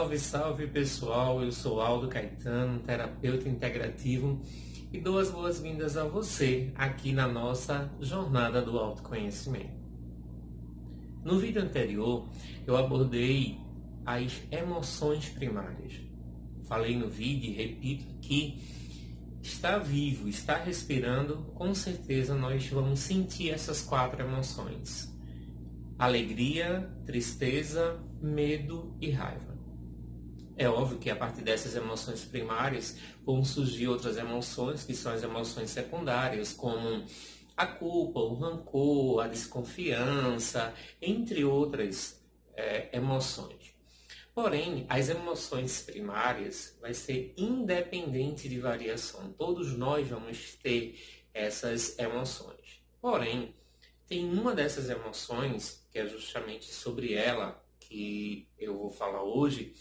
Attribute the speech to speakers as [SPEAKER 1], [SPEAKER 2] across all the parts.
[SPEAKER 1] Salve, salve pessoal, eu sou Aldo Caetano, terapeuta integrativo e dou as boas-vindas a você aqui na nossa jornada do autoconhecimento. No vídeo anterior eu abordei as emoções primárias. Falei no vídeo e repito que está vivo, está respirando, com certeza nós vamos sentir essas 4 emoções: alegria, tristeza, medo e raiva. É óbvio que a partir dessas emoções primárias vão surgir outras emoções, que são as emoções secundárias, como a culpa, o rancor, a desconfiança, entre outras emoções. Porém, as emoções primárias vai ser independente de variação. Todos nós vamos ter essas emoções. Porém, tem uma dessas emoções, que é justamente sobre ela que eu vou falar hoje,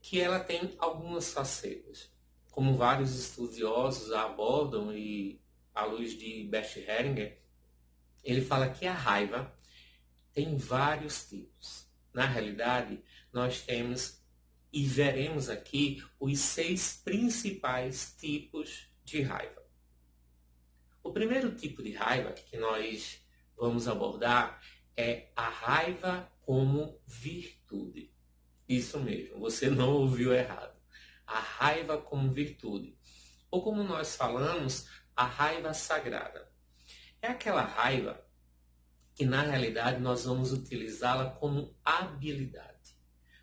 [SPEAKER 1] que ela tem algumas facetas. Como vários estudiosos a abordam, e à luz de Bert Hellinger, ele fala que a raiva tem vários tipos. Na realidade, nós temos e veremos aqui os 6 principais tipos de raiva. O primeiro tipo de raiva que nós vamos abordar é a raiva como virtude. Isso mesmo, você não ouviu errado. A raiva como virtude. Ou como nós falamos, a raiva sagrada. É aquela raiva que na realidade nós vamos utilizá-la como habilidade.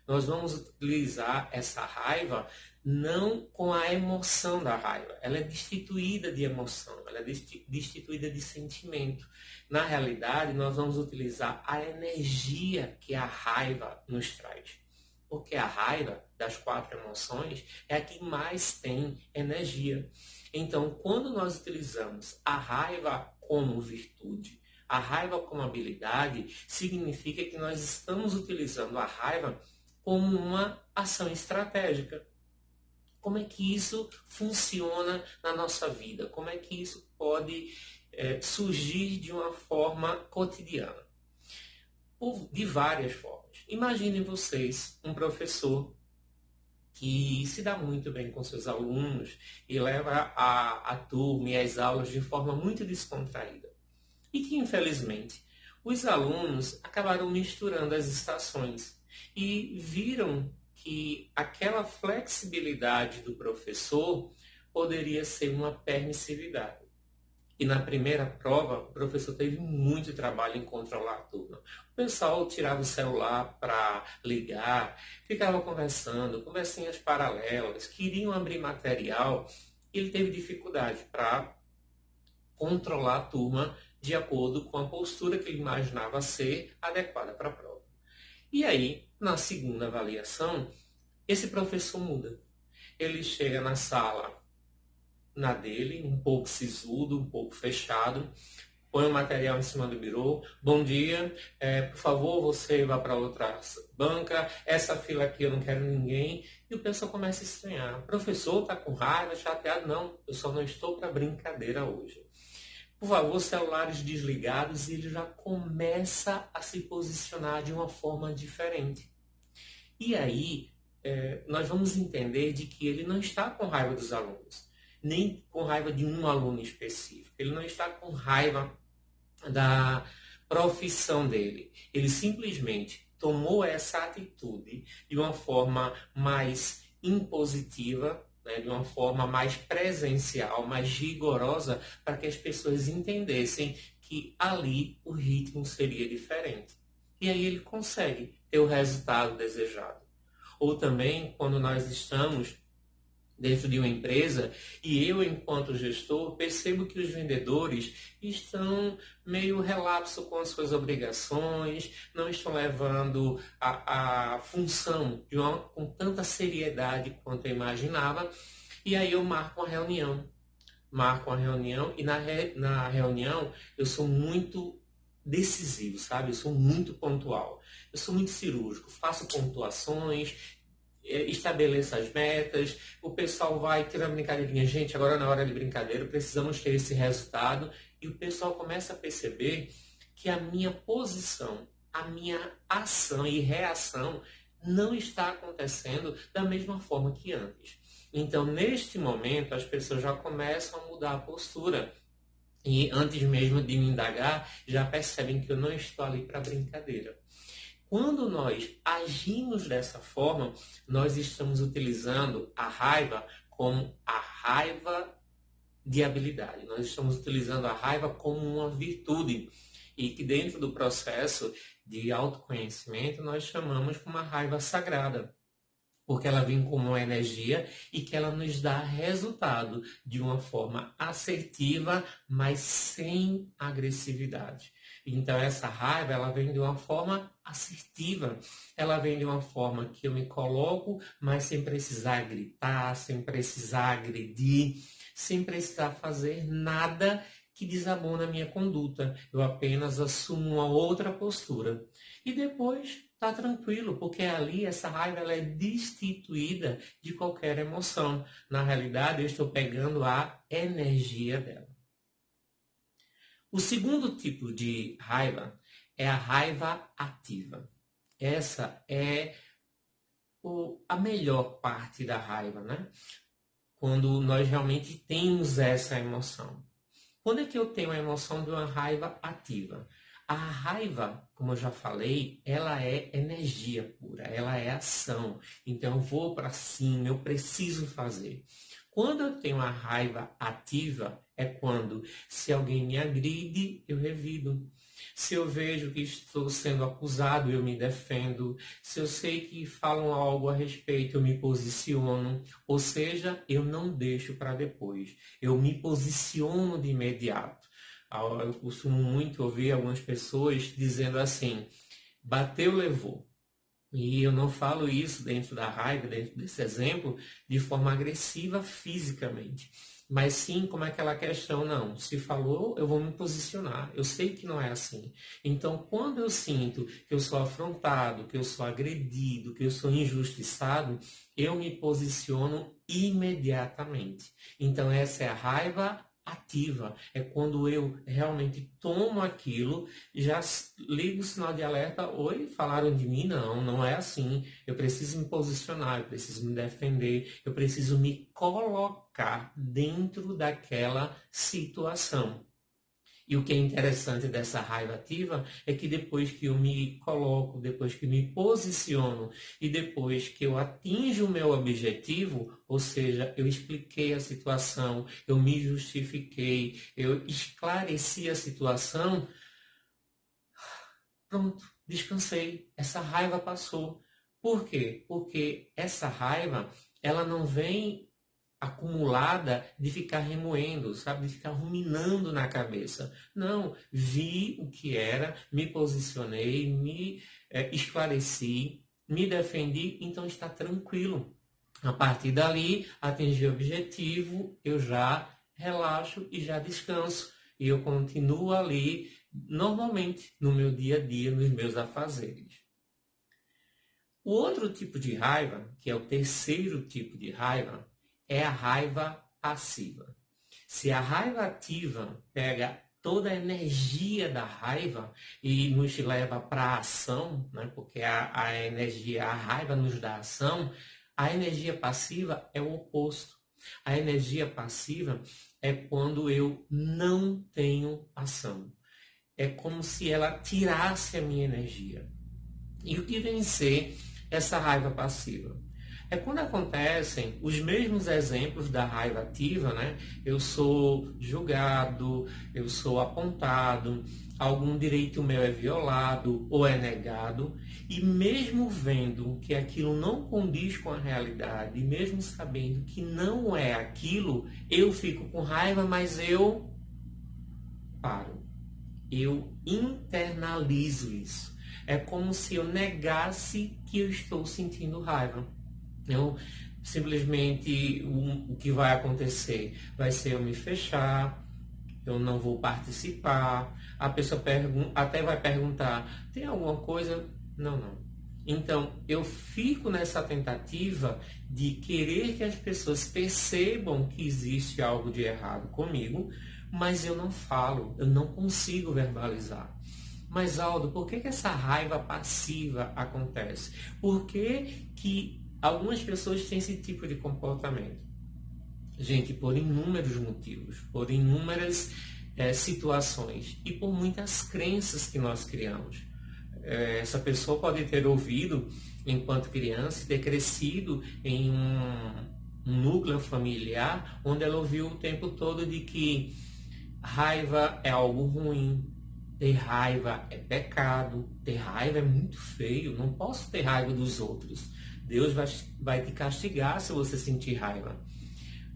[SPEAKER 1] Nós vamos utilizar essa raiva não com a emoção da raiva. Ela é destituída de emoção, ela é destituída de sentimento. Na realidade, nós vamos utilizar a energia que a raiva nos traz. Porque a raiva das 4 emoções é a que mais tem energia. Então, quando nós utilizamos a raiva como virtude, a raiva como habilidade, significa que nós estamos utilizando a raiva como uma ação estratégica. Como é que isso funciona na nossa vida? Como é que isso pode surgir de uma forma cotidiana? De várias formas. Imaginem vocês um professor que se dá muito bem com seus alunos e leva a turma e as aulas de forma muito descontraída. E que, infelizmente, os alunos acabaram misturando as estações e viram que aquela flexibilidade do professor poderia ser uma permissividade. E na primeira prova, o professor teve muito trabalho em controlar a turma. O pessoal tirava o celular para ligar, ficava conversando, conversinhas paralelas, queriam abrir material, e ele teve dificuldade para controlar a turma de acordo com a postura que ele imaginava ser adequada para a prova. E aí, na segunda avaliação, esse professor muda. Ele chega na sala na dele, um pouco sisudo, um pouco fechado, põe o material em cima do birô. Bom dia, por favor, você vá para outra banca, essa fila aqui eu não quero ninguém. E o pessoal começa a estranhar. Professor, está com raiva, chateado? Não, eu só não estou para brincadeira hoje. Por favor, celulares desligados, e ele já começa a se posicionar de uma forma diferente. E aí, nós vamos entender de que ele não está com raiva dos alunos, nem com raiva de um aluno específico. Ele não está com raiva da profissão dele. Ele simplesmente tomou essa atitude de uma forma mais impositiva, de uma forma mais presencial, mais rigorosa, para que as pessoas entendessem que ali o ritmo seria diferente. E aí ele consegue ter o resultado desejado. Ou também, quando nós estamos dentro de uma empresa e eu, enquanto gestor, percebo que os vendedores estão meio relapso com as suas obrigações, não estão levando a função com tanta seriedade quanto eu imaginava, e aí eu marco uma reunião. E na reunião eu sou muito decisivo, sabe? Eu sou muito pontual, eu sou muito cirúrgico, faço pontuações, estabeleça as metas, o pessoal vai tirando brincadeirinha. Gente, agora na hora de brincadeira, precisamos ter esse resultado. E o pessoal começa a perceber que a minha posição, a minha ação e reação não está acontecendo da mesma forma que antes. Então, neste momento, as pessoas já começam a mudar a postura. E antes mesmo de me indagar, já percebem que eu não estou ali para brincadeira. Quando nós agimos dessa forma, nós estamos utilizando a raiva como a raiva de habilidade. Nós estamos utilizando a raiva como uma virtude. E que dentro do processo de autoconhecimento, nós chamamos como uma raiva sagrada. Porque ela vem como uma energia e que ela nos dá resultado de uma forma assertiva, mas sem agressividade. Então essa raiva, ela vem de uma forma assertiva. Ela vem de uma forma que eu me coloco, mas sem precisar gritar, sem precisar agredir, sem precisar fazer nada que desabona a minha conduta. Eu apenas assumo uma outra postura. E depois está tranquilo, porque ali essa raiva ela é destituída de qualquer emoção. Na realidade, eu estou pegando a energia dela. O segundo tipo de raiva é a raiva ativa. Essa é a melhor parte da raiva, né? Quando nós realmente temos essa emoção. Quando é que eu tenho a emoção de uma raiva ativa? A raiva, como eu já falei, ela é energia pura, ela é ação. Então eu vou para cima, eu preciso fazer. Quando eu tenho a raiva ativa, é quando, se alguém me agride, eu revido. Se eu vejo que estou sendo acusado, eu me defendo. Se eu sei que falam algo a respeito, eu me posiciono. Ou seja, eu não deixo para depois. Eu me posiciono de imediato. Eu costumo muito ouvir algumas pessoas dizendo assim, bateu, levou. E eu não falo isso dentro da raiva, dentro desse exemplo, de forma agressiva fisicamente. Mas sim como aquela questão, não, se falou, eu vou me posicionar. Eu sei que não é assim. Então, quando eu sinto que eu sou afrontado, que eu sou agredido, que eu sou injustiçado, eu me posiciono imediatamente. Então, essa é a raiva ativa. É quando eu realmente tomo aquilo, já ligo o sinal de alerta, oi, falaram de mim? Não, não é assim. Eu preciso me posicionar, eu preciso me defender, eu preciso me colocar dentro daquela situação. E o que é interessante dessa raiva ativa é que depois que eu me coloco, depois que me posiciono e depois que eu atinjo o meu objetivo, ou seja, eu expliquei a situação, eu me justifiquei, eu esclareci a situação, pronto, descansei, essa raiva passou. Por quê? Porque essa raiva, ela não vem acumulada de ficar remoendo, sabe? De ficar ruminando na cabeça. Não, vi o que era, me posicionei, me esclareci, me defendi, então está tranquilo. A partir dali, atingi o objetivo, eu já relaxo e já descanso. E eu continuo ali, normalmente, no meu dia a dia, nos meus afazeres. O outro tipo de raiva, que é o terceiro tipo de raiva, é a raiva passiva. Se a raiva ativa pega toda a energia da raiva e nos leva para a ação, né? Porque a energia, a raiva nos dá ação, a energia passiva é o oposto. A energia passiva é quando eu não tenho ação. É como se ela tirasse a minha energia. E o que vem ser essa raiva passiva? É quando acontecem os mesmos exemplos da raiva ativa, né? Eu sou julgado, eu sou apontado, algum direito meu é violado ou é negado, e mesmo vendo que aquilo não condiz com a realidade, e mesmo sabendo que não é aquilo, eu fico com raiva, mas eu paro. Eu internalizo isso. É como se eu negasse que eu estou sentindo raiva. Eu simplesmente o que vai acontecer vai ser eu me fechar, eu não vou participar. A pessoa até vai perguntar, tem alguma coisa? Não, não. Então, eu fico nessa tentativa de querer que as pessoas percebam que existe algo de errado comigo, mas eu não falo, eu não consigo verbalizar. Mas, Aldo, por que essa raiva passiva acontece? Por que algumas pessoas têm esse tipo de comportamento? Gente, por inúmeros motivos, por inúmeras situações e por muitas crenças que nós criamos. Essa pessoa pode ter ouvido enquanto criança e ter crescido em um núcleo familiar onde ela ouviu o tempo todo de que raiva é algo ruim, ter raiva é pecado, ter raiva é muito feio, não posso ter raiva dos outros. Deus vai te castigar se você sentir raiva.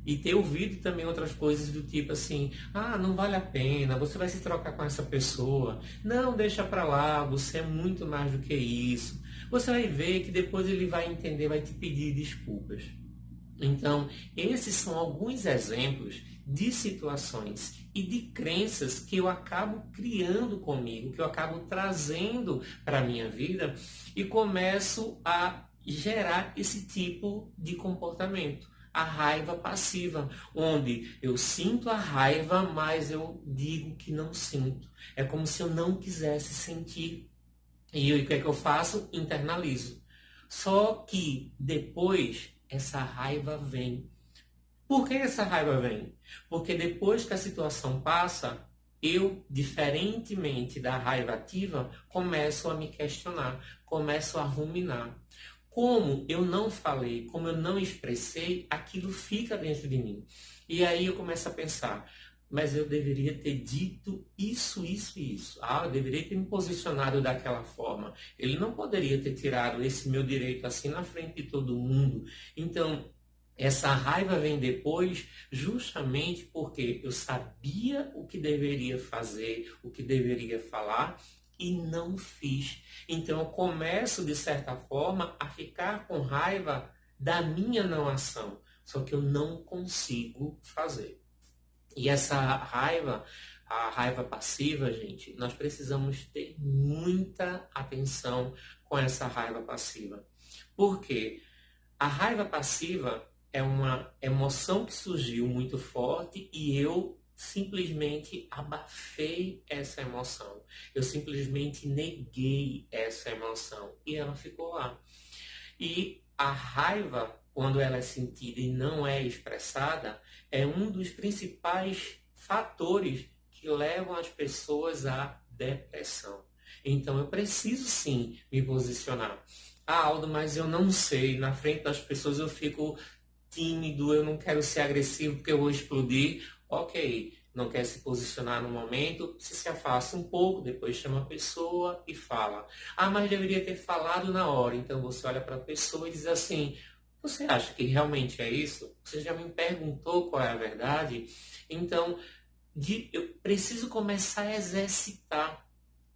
[SPEAKER 1] E ter ouvido também outras coisas do tipo assim, não vale a pena, você vai se trocar com essa pessoa, não, deixa pra lá, você é muito mais do que isso. Você vai ver que depois ele vai entender, vai te pedir desculpas. Então, esses são alguns exemplos de situações e de crenças que eu acabo criando comigo, que eu acabo trazendo para a minha vida e começo a gerar esse tipo de comportamento. A raiva passiva, onde eu sinto a raiva, mas eu digo que não sinto. É como se eu não quisesse sentir. E o que é que eu faço? Internalizo. Só que depois essa raiva vem. Por que essa raiva vem? Porque depois que a situação passa, eu, diferentemente da raiva ativa, começo a me questionar, começo a ruminar. Como eu não falei, como eu não expressei, aquilo fica dentro de mim. E aí eu começo a pensar, mas eu deveria ter dito isso, isso e isso. Eu deveria ter me posicionado daquela forma. Ele não poderia ter tirado esse meu direito assim na frente de todo mundo. Então, essa raiva vem depois justamente porque eu sabia o que deveria fazer, o que deveria falar e não fiz. Então eu começo, de certa forma, a ficar com raiva da minha não ação. Só que eu não consigo fazer. E essa raiva, a raiva passiva, gente, nós precisamos ter muita atenção com essa raiva passiva. Por quê? A raiva passiva é uma emoção que surgiu muito forte e eu simplesmente abafei essa emoção. Eu simplesmente neguei essa emoção e ela ficou lá. E a raiva, quando ela é sentida e não é expressada, é um dos principais fatores que levam as pessoas à depressão. Então eu preciso sim me posicionar. Aldo, mas eu não sei, na frente das pessoas eu fico tímido, eu não quero ser agressivo porque eu vou explodir. Ok, não quer se posicionar no momento, se afasta um pouco, depois chama a pessoa e fala. Mas deveria ter falado na hora. Então você olha para a pessoa e diz assim, você acha que realmente é isso? Você já me perguntou qual é a verdade? Então, eu preciso começar a exercitar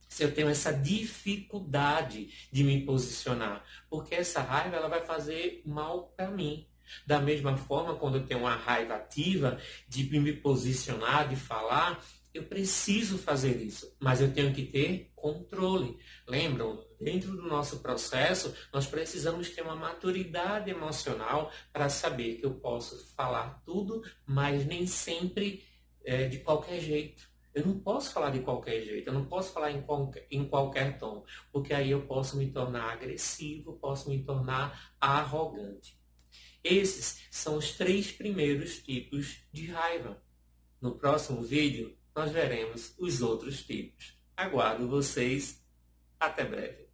[SPEAKER 1] se eu tenho essa dificuldade de me posicionar, porque essa raiva ela vai fazer mal para mim. Da mesma forma, quando eu tenho uma raiva ativa de me posicionar, de falar, eu preciso fazer isso, mas eu tenho que ter controle. Lembram? Dentro do nosso processo, nós precisamos ter uma maturidade emocional para saber que eu posso falar tudo, mas nem sempre de qualquer jeito. Eu não posso falar de qualquer jeito, eu não posso falar em qualquer tom, porque aí eu posso me tornar agressivo, posso me tornar arrogante. Esses são os 3 primeiros tipos de raiva. No próximo vídeo, nós veremos os outros tipos. Aguardo vocês. Até breve.